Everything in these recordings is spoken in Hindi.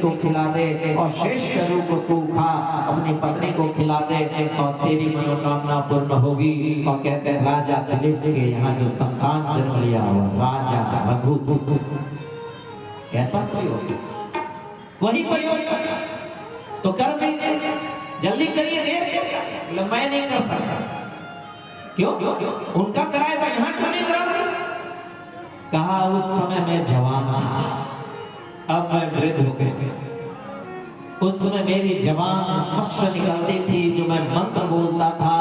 को खिला दे और शेष करू को तू खा, अपनी पत्नी को खिला दे और तेरी मनोकामना पूर्ण होगी। और कहते हैं राजा दिलीप के यहाँ जो संतान जन्म लिया हुआ राजा रघु, कैसा प्रयोग, वही प्रयोग तो कर दीजिए, जल्दी करिए, देर मैं नहीं कर सकता। क्यों? उनका कराए तो यहाँ क्यों नहीं करा? कहा उस समय मैं जवान था, अब मैं वृद्ध हो गया। उस समय मेरी जवान स्पष्ट निकलती थी, जो मैं मंत्र बोलता था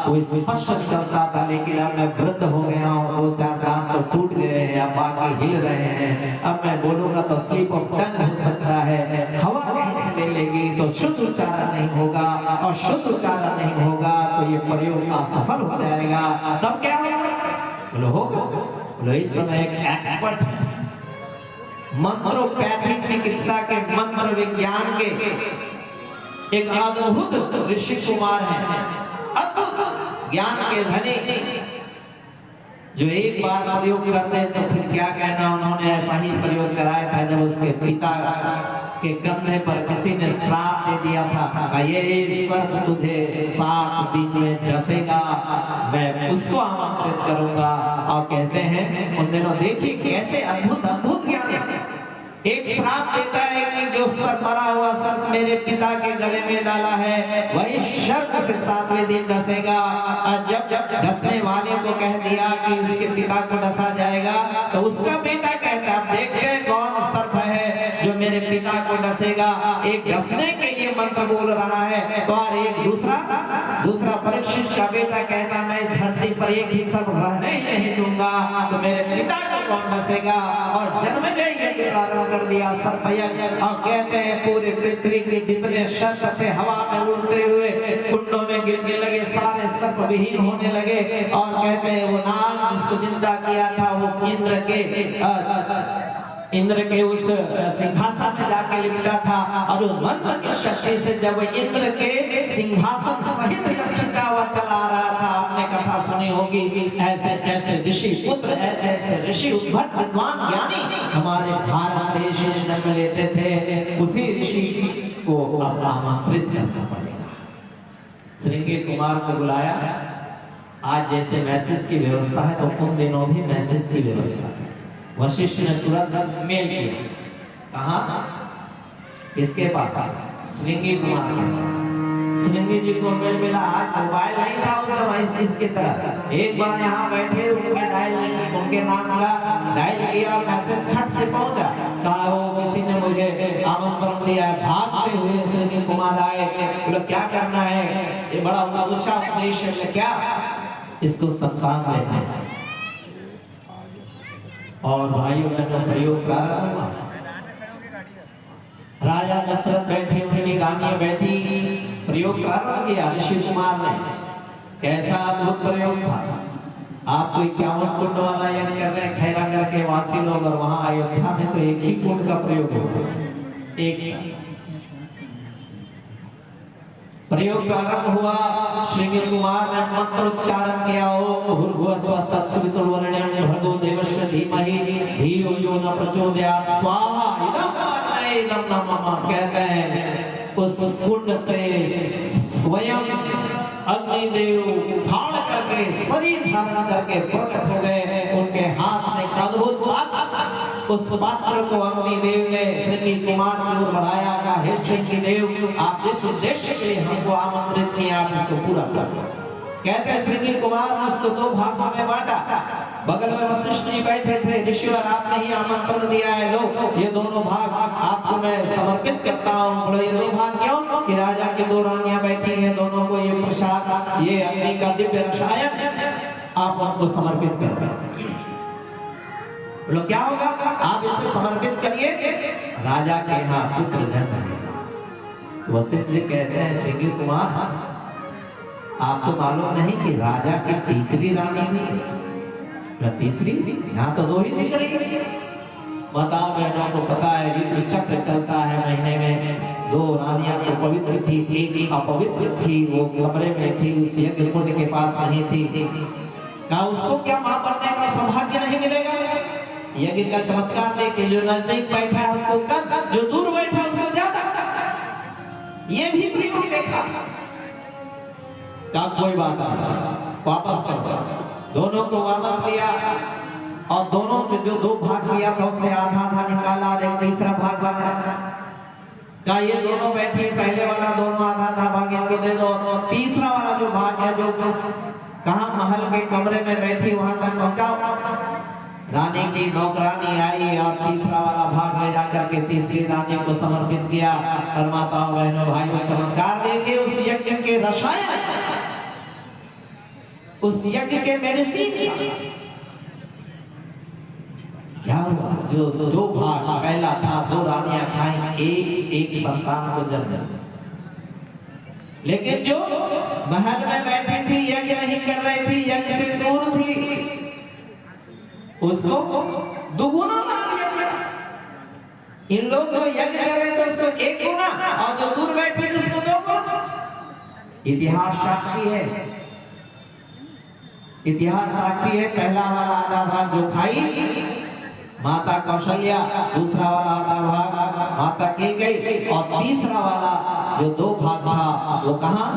वो स्पष्ट निकलता था, लेकिन अब मैं वृद्ध हो गया हूँ, 2-4 दांत तो टूट गए हैं, अब बाकी हिल रहे हैं। अब मैं बोलूंगा तो स्लिप ऑफ टंग हो सकता है, हवा कहीं से ले लेगी तो शुद्ध उच्चारण नहीं होगा, और शुद्ध उच्चारण नहीं होगा तो ये प्रयोग असफल हो जाएगा। तब क्या होगा? बोलो होगा। बोलो इस समय एक एक्सपर्ट है, मंत्रोपैथिक चिकित्सा के, मंत्र विज्ञान के एक अद्भुत ऋषि कुमार है, अद्भुत ज्ञान के धनी, जो एक बार प्रयोग करते हैं तो फिर क्या कहना। उन्होंने ऐसा ही प्रयोग कराया था जब उसके पिता के कंधे पर किसी ने श्राप दे दिया था, ये सर्प तुझे 7 दिन में डसेगा, मैं उसको आमंत्रित करूंगा। और कहते हैं उन दिनों देखिए कैसे अद्भुत अद्भुत ज्ञान, एक श्राप देता है कि जो सर्प मरा हुआ सर्प मेरे पिता के गले में डाला है, वही सर्प से 7वें दिन डसेगा। और जब डसने वाले को कह दिया कि उसके पिता को डसा जाएगा, तो उसका बेटा कहता है देखते हैं कौन सर्प है जो मेरे पिता को डसेगा। एक डसने के लिए मंत्र बोल रहा है, तो और एक दूसरा परीक्षित का बेटा कहता मैं इस धरती पर एक ही सर्प रहने ही नहीं दूंगा, तो मेरे पिता को कौन डसेगा। और जन्म जाएंगे प्रारंभ कर दिया सर्पयज्ञ। और कहते हैं पूरे पृथ्वी के जितने सर्प थे हवा में उड़ते हुए कुंडों में गिरने लगे, सारे सर्प विहीन होने लगे। और कहते हैं वो नाग जिसको जिंदा किया था वो इंद्र के उस सिंहासन से जाके लिपटा था, और उस मंत्र की शक्ति से जब इंद्र के सिंहासन सहित खिंचा हुआ चला रहा था। आपने कथा सुनी होगी, ऐसे ऐसे ऋषि पुत्र, ऐसे ऐसे ऋषि उद्भट विद्वान ज्ञानी हमारे भारत देश में जन्म लेते थे। उसी ऋषि को अब आमंत्रित करना पड़ेगा। श्रृंगी कुमार को बुलाया। आज जैसे मैसेज की व्यवस्था है तो उन दिनों भी मैसेज की व्यवस्था है। वशिष्ठ ने तुरंत मेल किया, कहा इसके पास, श्रृंगी कुमार के पास। श्रृंगी जी को मेल मिला। आज मोबाइल नहीं था उस समय इसके तरह, एक बार यहाँ बैठे उनके उनके नाम का डायल किया, मैसेज फट से पहुंचा। कहा वो किसी ने मुझे आमंत्रण दिया है। भागते हुए श्रृंगी कुमार आए, बोले क्या करना है, ये बड़ा ऊंचा उपदेश है, क्या इसको संतान लेना है। और भाइयों बहनों प्रयोग प्रारंभ हुआ। राजा दशरथ बैठे, उनकी रानियां बैठी, प्रयोग प्रारंभ किया ऋषि कुमार ने। कैसा अद्भुत प्रयोग था। आपको 51 कुंड वाला यज्ञ कर रहे खैरागढ़ के वासी लोग, और वहां अयोध्या में तो एक ही कुंड का प्रयोग हुआ। एक प्रयोग प्रारंभ हुआ। श्रृंगी कुमार ने मंत्रोच्चारण किया, ओम भूर्भुवः स्वः तत्सवितुर्वरेण्यं भर्गो देवस्य धीमहि धियो यो न प्रचोदयात् स्वाहा इदं मम। कहते हैं उस कुंड से स्वयं अग्निदेव फाड़ करके शरीर धारण करके प्रकट हो गए। उनके हाथ में अद्भुत पात्र, उस पात्र को अग्निदेव ने श्रृंगी कुमार की ओर बढ़ाया। कहा हे श्रृंगी देव, आप जिस उद्देश्य के लिए हमको आमंत्रित किए आप इसको पूरा करो। कहते हैं श्रृंगी कुमार ने उसको 2 भागों में बांटा। बगल में वशिष्ठ जी बैठे थे, ऋषिवर आपने ही आमंत्रण दिया है, लो ये दोनों भाग आपको मैं समर्पित करता हूँ। बोले ये 2 भाग क्यों? कि राजा की 2 रानियां बैठी हैं, दोनों को ये प्रसाद, ये अग्नि का दिव्य रसायन आप उनको समर्पित कर। बोलो क्या होगा? आप इसे समर्पित करिए, राजा के यहाँ पुत्र जन्म लेगा। वशिष्ठ जी कहते हैं श्रृंगी कुमार, आपको मालूम नहीं कि राजा की तीसरी रानी भी? तीसरी? यहाँ तो 2 ही दिख रही है। बताओ बहनों को पता है ऋतु चक्र चलता है, महीने में 2 रानियां तो पवित्र थी, एक अपवित्र थी, वो कमरे में थी, उस यज्ञ कुंड के पास नहीं थी। कहा उसको क्या मां बनने का सौभाग्य नहीं मिलेगा? यज्ञ का चमत्कार देखे जो नजदीक बैठा है उसको कब, जो दूर बैठा उसको जा। ये भी प्रयोग देखा। का कोई बात नहीं, वापस कर, दोनों को वापस लिया और दोनों से जो दो भाग किया था उससे आधा आधा निकाला और एक तीसरा भाग बनाया। का ये दोनों बैठे, पहले वाला दोनों आधा आधा भाग इनको दे दो, तीसरा वाला जो भाग है जो कहा महल के कमरे में बैठी वहां तक पहुंचाओ। रानी की नौकरानी आई और तीसरा वाला भाग ले जाकर के तीसरी रानी को समर्पित किया। और माताओं बहनों भाइयों, चमत्कार देखिए उस यज्ञ के रसायन, उस यज्ञ के मेडिसिन क्या हुआ। जो दो भाग पहला था, दो रानियां खाई, एक संतान को जन्म दिया। लेकिन जो महल में बैठी थी, यज्ञ नहीं कर रही थी, यज्ञ से दूर थी, उसको दुगुना लाभ दिया गया। इन लोग जो यज्ञ कर रहे थे उसको एक गुना, और जो दूर बैठे थे उसको दो गुना। इतिहास साक्षी है, इतिहास साक्षी है। पहला वाला आधा भाग जो खाई माता कौशल्या, दूसरा वाला आधा भाग माता की गई, और तीसरा वाला जो दो भाग था वो कहां,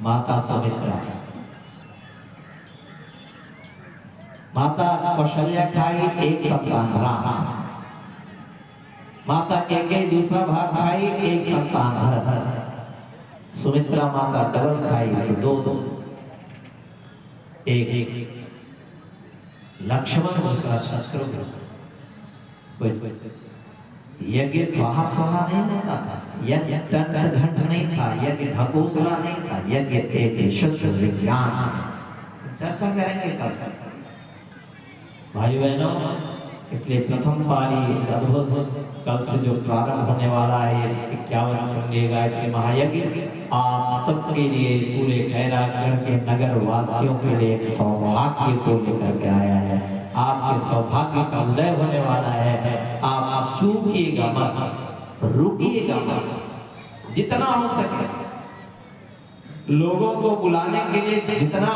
माता सुमित्रा। माता कौशल्या खाई, एक संतान राम। माता के गई, दूसरा भाग खाई, एक संतान भरत। सुमित्रा माता डबल खाई तो दो दो, एक लक्ष्मण, दूसरा शत्रुघ्न। यज्ञ स्वाहा स्वाहा नहीं होता था, यज्ञ टंट घंट नहीं था, यज्ञ ढकोसला नहीं था, यज्ञ एक शुद्ध विज्ञान। चर्चा करेंगे कल से भाई बहनों। इसलिए प्रथम पारी अद्भुत कल से जो प्रारंभ होने वाला है 51 कुंडी गायत्री महायज्ञ, आप सबके लिए पूरे खैरागढ़ के नगर वासियों के लिए एक सौभाग्य को लेकर के आया है। आपके सौभाग्य का उदय होने वाला है। आप चूकिएगा मत, रुकिएगा मत, जितना हो सके लोगों को बुलाने के लिए जितना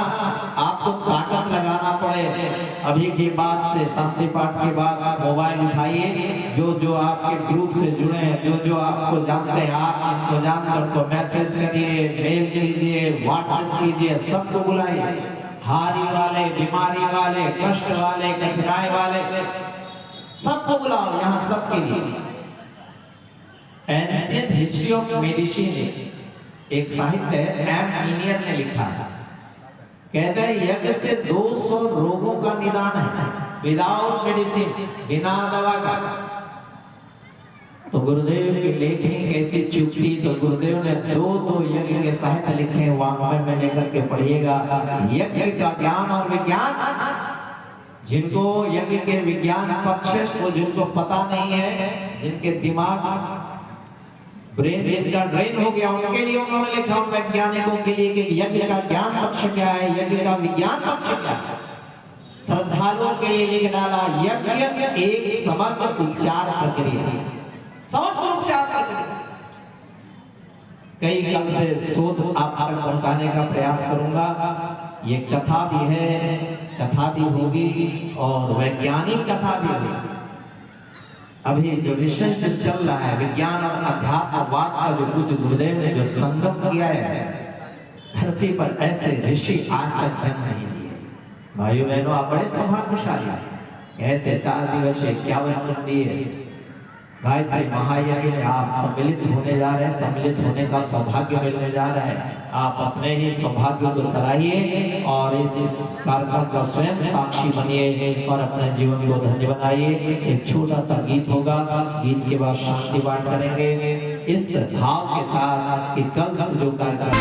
आपको ताकत लगाना पड़े, अभी के बाद से शांति पाठ के बाद मोबाइल उठाइए, जो जो आपके ग्रुप से जुड़े हैं, जो जो आपको जानते हैं, आप इनको जानकर को मैसेज करिए, मेल कीजिए, व्हाट्सएप कीजिए, सबको बुलाइए। हारी वाले, बीमारी वाले, कष्ट वाले, कठिनाई वाले, सबको बुलाओ यहाँ सबके लिए। एंशिएंट हिस्ट्री ऑफ मेडिसिन एक साहित्य है, एम मीनियर ने लिखा है। कहते हैं यज्ञ से 200 रोगों का निदान है, विदाउट मेडिसिन, बिना दवा का। तो गुरुदेव की लेखनी कैसी चुपती, तो गुरुदेव ने दो यज्ञ के साहित्य लिखे, वाङ्मय में लेकर के पढ़िएगा। यज्ञ का ज्ञान और विज्ञान, जिनको यज्ञ के विज्ञान पक्ष को जिनको पता नहीं है, जिनके दिमाग ब्रेन का ड्रेन हो गया, उनके लिए उन्होंने लिखा, वैज्ञानिकों के लिए कि यज्ञ का ज्ञान पक्ष क्या है, यज्ञ का विज्ञान पक्ष क्या है। श्रद्धालुओं के लिए लिख डाला, यज्ञ एक समग्र उपचार प्रक्रिया, समग्र उपचार प्रक्रिया। कई कल से शोध आप तक पहुंचाने का प्रयास करूंगा। ये कथा भी है, कथा भी होगी और वैज्ञानिक कथा भी होगी। अभी जो रिसर्च चल रहा है विज्ञान और अध्यात्मवाद का, जो कुछ गुरुदेव ने जो संगम किया है धरती पर, ऐसे ऋषि आज तक जन्म नहीं दिए। भाइयों बहनों, आप बड़े सौभाग्यशाली हैं। ऐसे 4 दिवसीय 51 कुंडीय गायत्री महायज्ञ में आप सम्मिलित होने जा रहे हैं, सम्मिलित होने का सौभाग्य मिलने जा रहा है। आप अपने ही सौभाग्य को सराहिए और इस कार्यक्रम का स्वयं साक्षी बनिए और अपने जीवन को धन्य बनाइए। एक छोटा सा गीत होगा, गीत के बाद शांति पाठ करेंगे इस भाव के साथ कि कल जो कार्यक्रम